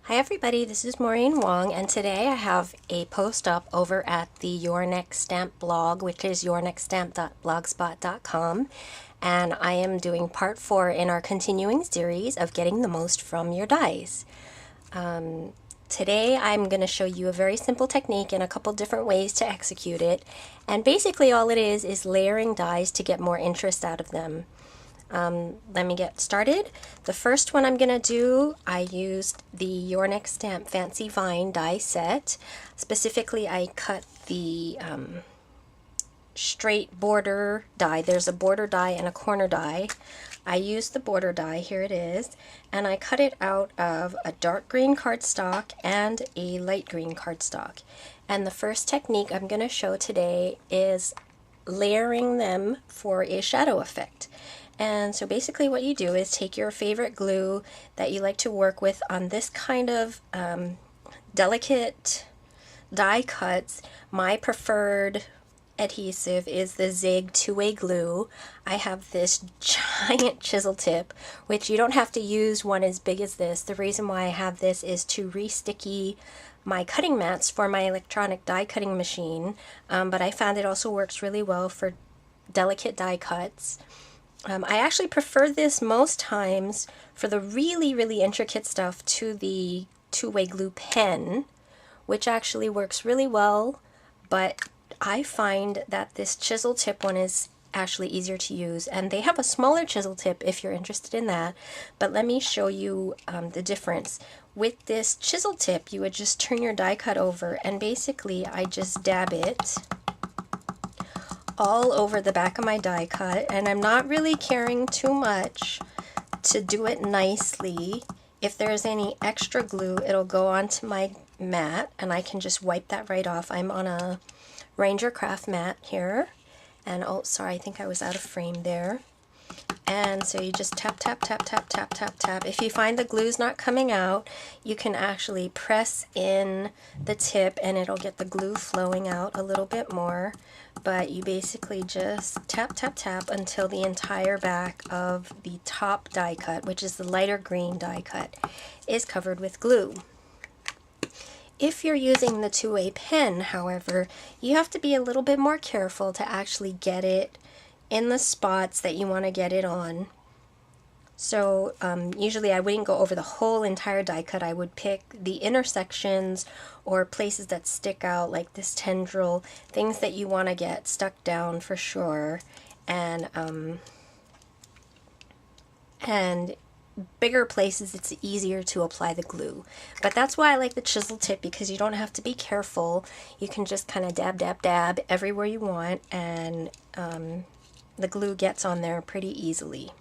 Hi everybody, this is Maureen Wong, and today I have a post up over at the Your Next Stamp blog, which is yournextstamp.blogspot.com, and I am doing part 4 in our continuing series of getting the most from your dies. Today I'm going to show you a very simple technique and a couple different ways to execute it, and basically all it is layering dies to get more interest out of them. Let me get started. The first one I'm going to do, I used the Your Next Stamp Fancy Vine die set. Specifically, I cut the straight border die. There's a border die and a corner die. I used the border die, here it is, and I cut it out of a dark green cardstock and a light green cardstock. And the first technique I'm going to show today is layering them for a shadow effect. And so basically what you do is take your favorite glue that you like to work with on this kind of delicate die cuts. My preferred adhesive is the Zig two-way glue. I have this giant chisel tip, which you don't have to use one as big as this. The reason why I have this is to re-sticky my cutting mats for my electronic die cutting machine, but I found it also works really well for delicate die cuts. I actually prefer this most times for the really intricate stuff to the two-way glue pen, which actually works really well, but I find that this chisel tip one is actually easier to use, and they have a smaller chisel tip if you're interested in that, but let me show you the difference. With this chisel tip, you would just turn your die cut over, and basically I just dab it all over the back of my die cut, and I'm not really caring too much to do it nicely. If there's any extra glue, it'll go onto my mat and I can just wipe that right off. I'm on a Ranger Craft mat here, and oh sorry, I think I was out of frame there. And so you just tap, tap, tap, tap, tap, tap, tap. If you find the glue's not coming out, you can actually press in the tip and it'll get the glue flowing out a little bit more. But you basically just tap, tap, tap until the entire back of the top die cut, which is the lighter green die cut, is covered with glue. If you're using the two-way pen, however, you have to be a little bit more careful to actually get it in the spots that you want to get it on. So usually I wouldn't go over the whole entire die cut. I would pick the intersections or places that stick out, like this tendril, things that you want to get stuck down for sure, and bigger places it's easier to apply the glue. But that's why I like the chisel tip, because you don't have to be careful. You can just kind of dab, dab, dab everywhere you want, and the glue gets on there pretty easily.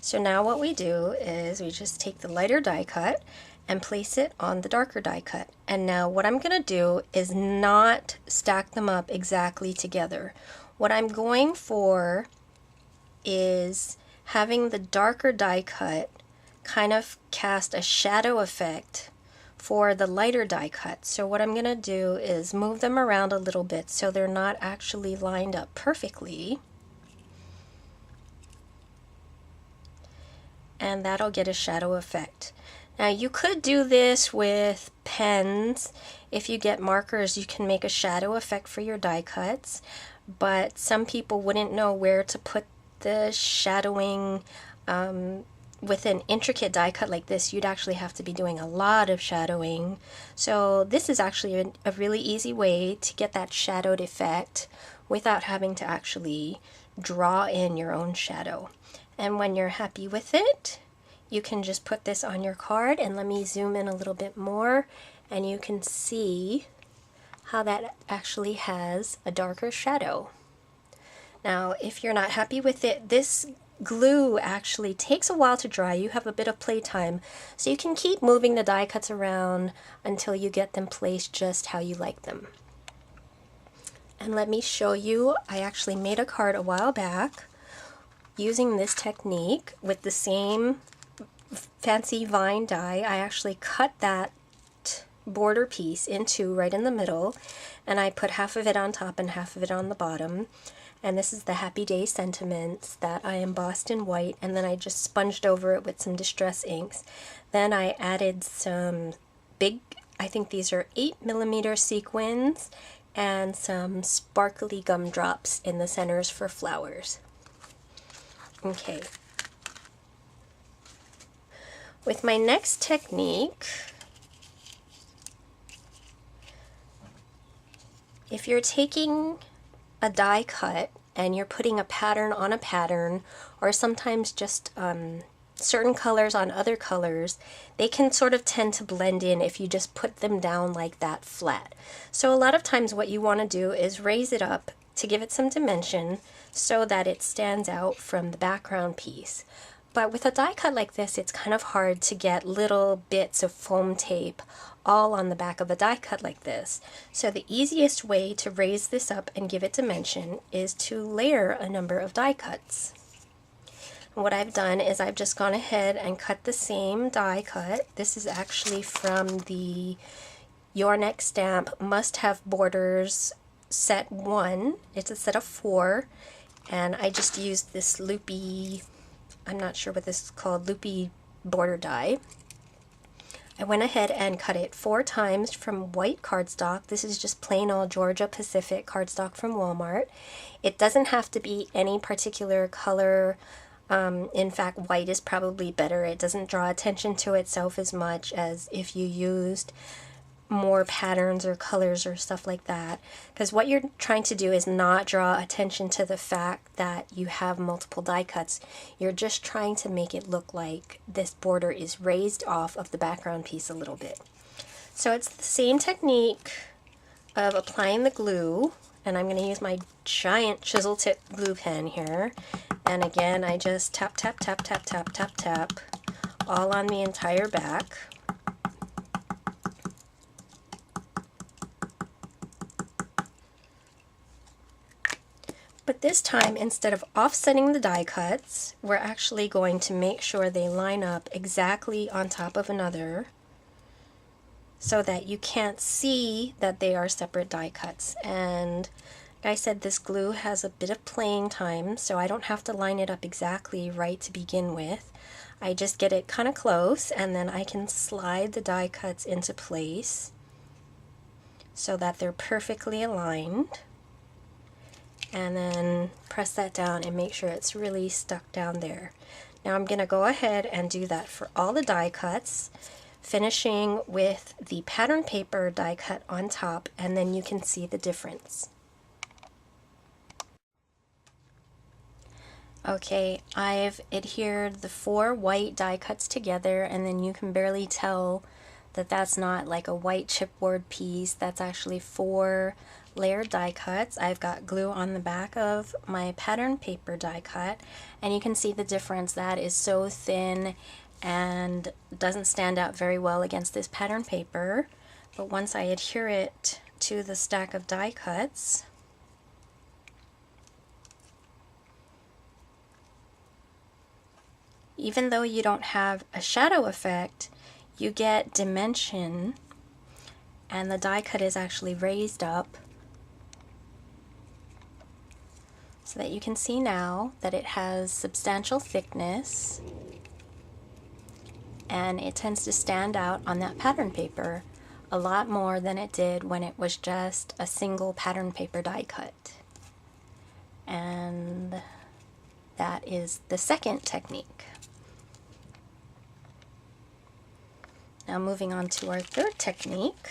So now what we do is we just take the lighter die cut and place it on the darker die cut. And now what I'm going to do is not stack them up exactly together. What I'm going for is having the darker die cut kind of cast a shadow effect for the lighter die cut. So what I'm going to do is move them around a little bit so they're not actually lined up perfectly. And that'll get a shadow effect. Now you could do this with pens. If you get markers, you can make a shadow effect for your die cuts, but some people wouldn't know where to put the shadowing. With an intricate die cut like this, you'd actually have to be doing a lot of shadowing. So this is actually a really easy way to get that shadowed effect without having to actually draw in your own shadow. And when you're happy with it, you can just put this on your card, and let me zoom in a little bit more, and you can see how that actually has a darker shadow. Now, if you're not happy with it, this glue actually takes a while to dry. You have a bit of playtime, so you can keep moving the die cuts around until you get them placed just how you like them. And let me show you, I actually made a card a while back using this technique with the same fancy vine die. I actually cut that border piece in two right in the middle, and I put half of it on top and half of it on the bottom. And this is the Happy Day Sentiments that I embossed in white, and then I just sponged over it with some distress inks. Then I added some big, I think these are 8mm sequins, and some sparkly gumdrops in the centers for flowers. Okay. With my next technique, if you're taking a die cut and you're putting a pattern on a pattern, or sometimes just certain colors on other colors, they can sort of tend to blend in if you just put them down like that flat. So a lot of times what you want to do is raise it up to give it some dimension so that it stands out from the background piece. But with a die cut like this, it's kind of hard to get little bits of foam tape all on the back of a die cut like this. So the easiest way to raise this up and give it dimension is to layer a number of die cuts. And what I've done is I've just gone ahead and cut the same die cut. This is actually from the Your Next Stamp Must Have Borders set 1. It's a set of 4, and I just used this loopy, I'm not sure what this is called, loopy border die. I went ahead and cut it 4 times from white cardstock. This is just plain old Georgia Pacific cardstock from Walmart. It doesn't have to be any particular color. In fact, white is probably better. It doesn't draw attention to itself as much as if you used more patterns or colors or stuff like that, because what you're trying to do is not draw attention to the fact that you have multiple die cuts. You're just trying to make it look like this border is raised off of the background piece a little bit. So it's the same technique of applying the glue, and I'm going to use my giant chisel tip glue pen here, and again I just tap tap tap tap tap tap tap all on the entire back. But this time, instead of offsetting the die cuts, we're actually going to make sure they line up exactly on top of another so that you can't see that they are separate die cuts. And like I said, this glue has a bit of playing time, so I don't have to line it up exactly right to begin with. I just get it kind of close, and then I can slide the die cuts into place so that they're perfectly aligned. And then press that down and make sure it's really stuck down there. Now I'm going to go ahead and do that for all the die cuts, finishing with the pattern paper die cut on top, and then you can see the difference. Okay, I've adhered the 4 white die cuts together, and then you can barely tell that that's not like a white chipboard piece. That's actually 4 layered die cuts. I've got glue on the back of my pattern paper die cut, and you can see the difference. That is so thin and doesn't stand out very well against this pattern paper. But once I adhere it to the stack of die cuts, even though you don't have a shadow effect, you get dimension, and the die cut is actually raised up so that you can see now that it has substantial thickness, and it tends to stand out on that pattern paper a lot more than it did when it was just a single pattern paper die cut. And that is the second technique. Now moving on to our third technique.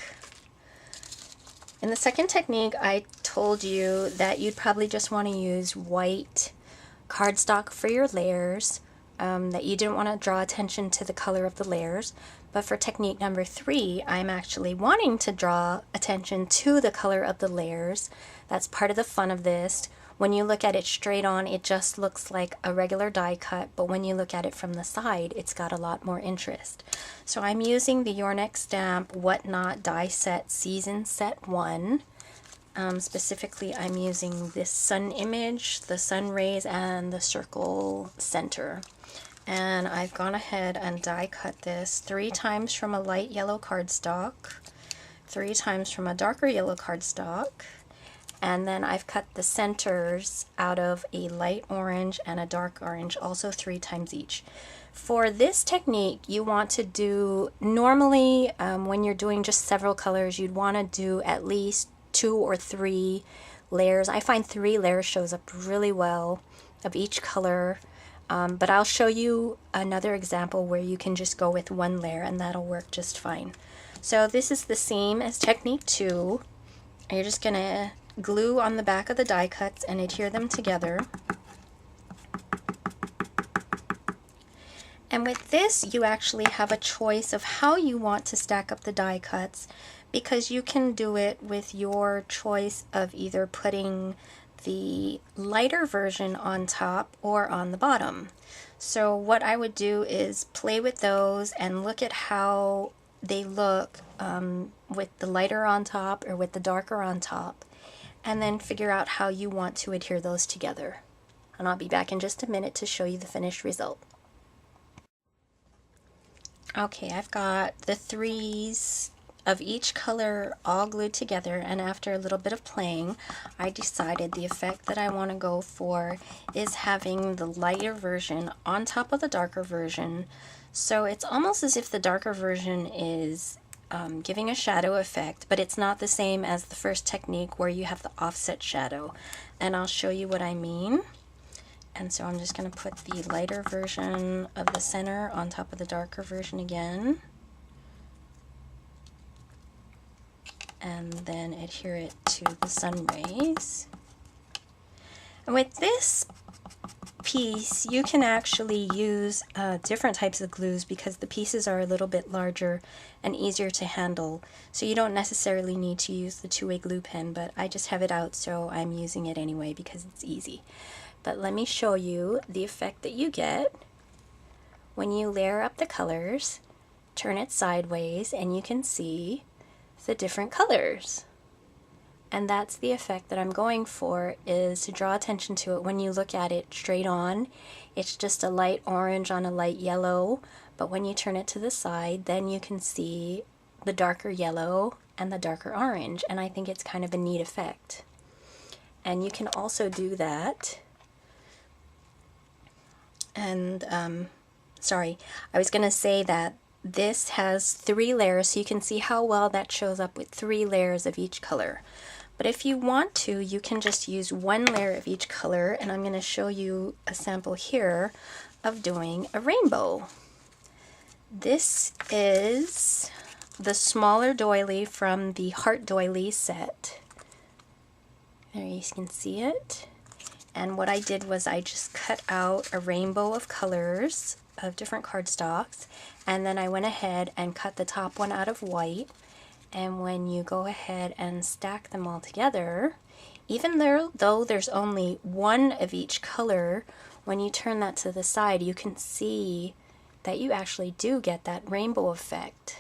In the second technique, I told you that you'd probably just want to use white cardstock for your layers, that you didn't want to draw attention to the color of the layers. But for technique number 3, I'm actually wanting to draw attention to the color of the layers. That's part of the fun of this. When you look at it straight on, it just looks like a regular die cut, but when you look at it from the side, it's got a lot more interest. So I'm using the Your Next Stamp Whatnot die set season set 1. Specifically, I'm using this sun image, the sun rays, and the circle center. And I've gone ahead and die cut this 3 times from a light yellow cardstock, 3 times from a darker yellow cardstock, And then I've cut the centers out of a light orange and a dark orange, also 3 times each. For this technique, you want to do, normally when you're doing just several colors, you'd want to do at least 2 or 3 layers. I find 3 layers shows up really well of each color, but I'll show you another example where you can just go with 1 layer and that'll work just fine. So this is the same as technique 2. You're just going to glue on the back of the die cuts and adhere them together. And with this, you actually have a choice of how you want to stack up the die cuts, because you can do it with your choice of either putting the lighter version on top or on the bottom. So what I would do is play with those and look at how they look with the lighter on top or with the darker on top, and then figure out how you want to adhere those together. And I'll be back in just a minute to show you the finished result. Okay, I've got the 3s of each color all glued together, and after a little bit of playing, I decided the effect that I want to go for is having the lighter version on top of the darker version. So it's almost as if the darker version is giving a shadow effect, but it's not the same as the first technique where you have the offset shadow. And I'll show you what I mean. And so I'm just going to put the lighter version of the center on top of the darker version again. And then adhere it to the sun rays. And with this piece, you can actually use different types of glues because the pieces are a little bit larger and easier to handle. So you don't necessarily need to use the 2-way glue pen, but I just have it out, so I'm using it anyway because it's easy. But let me show you the effect that you get when you layer up the colors, turn it sideways, and you can see the different colors. And that's the effect that I'm going for, is to draw attention to it. When you look at it straight on, it's just a light orange on a light yellow, but when you turn it to the side, then you can see the darker yellow and the darker orange, and I think it's kind of a neat effect. And you can also do that. And sorry, I was going to say that this has 3 layers, so you can see how well that shows up with 3 layers of each color. But if you want to, you can just use 1 layer of each color, and I'm going to show you a sample here of doing a rainbow. This is the smaller doily from the Heart Doily set. There you can see it. And what I did was I just cut out a rainbow of colors of different cardstocks, and then I went ahead and cut the top one out of white. And when you go ahead and stack them all together, even though there's only 1 of each color, when you turn that to the side, you can see that you actually do get that rainbow effect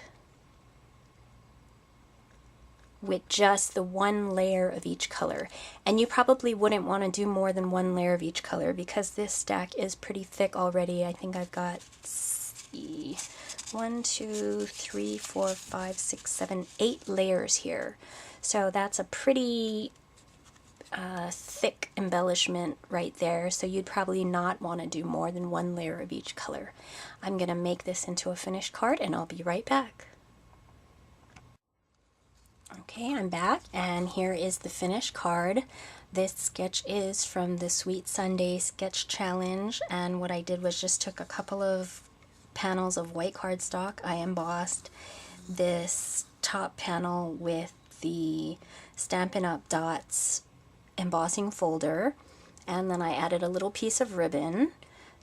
with just the 1 layer of each color. And you probably wouldn't want to do more than 1 layer of each color because this stack is pretty thick already. I think I've got 1, 2, 3, 4, 5, 6, 7, 8 layers here. So that's a pretty thick embellishment right there. So you'd probably not want to do more than 1 layer of each color. I'm going to make this into a finished card and I'll be right back. Okay, I'm back, and here is the finished card. This sketch is from the Sweet Sunday Sketch Challenge, and what I did was just took a couple of panels of white cardstock. I embossed this top panel with the Stampin' Up! Dots embossing folder, and then I added a little piece of ribbon.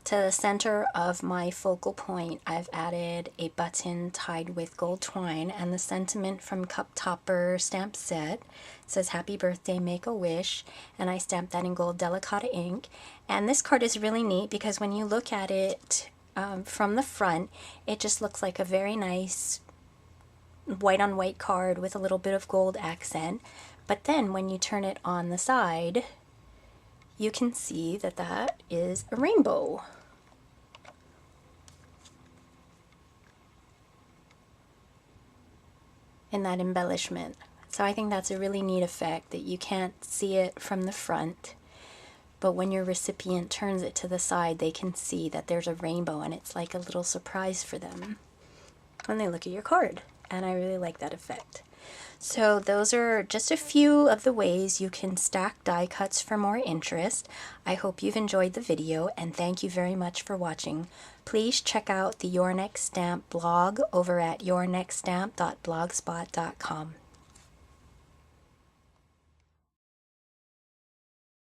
To the center of my focal point, I've added a button tied with gold twine, and the sentiment from Cup Topper stamp set says "Happy Birthday, Make a Wish," and I stamped that in gold Delicata ink. And this card is really neat because when you look at it from the front, it just looks like a very nice white on white card with a little bit of gold accent. But then when you turn it on the side, you can see that that is a rainbow. In that embellishment. So I think that's a really neat effect that you can't see it from the front, but when your recipient turns it to the side, they can see that there's a rainbow, and it's like a little surprise for them when they look at your card. And I really like that effect. So those are just a few of the ways you can stack die cuts for more interest. I hope you've enjoyed the video, and thank you very much for watching. Please check out the Your Next Stamp blog over at yournextstamp.blogspot.com.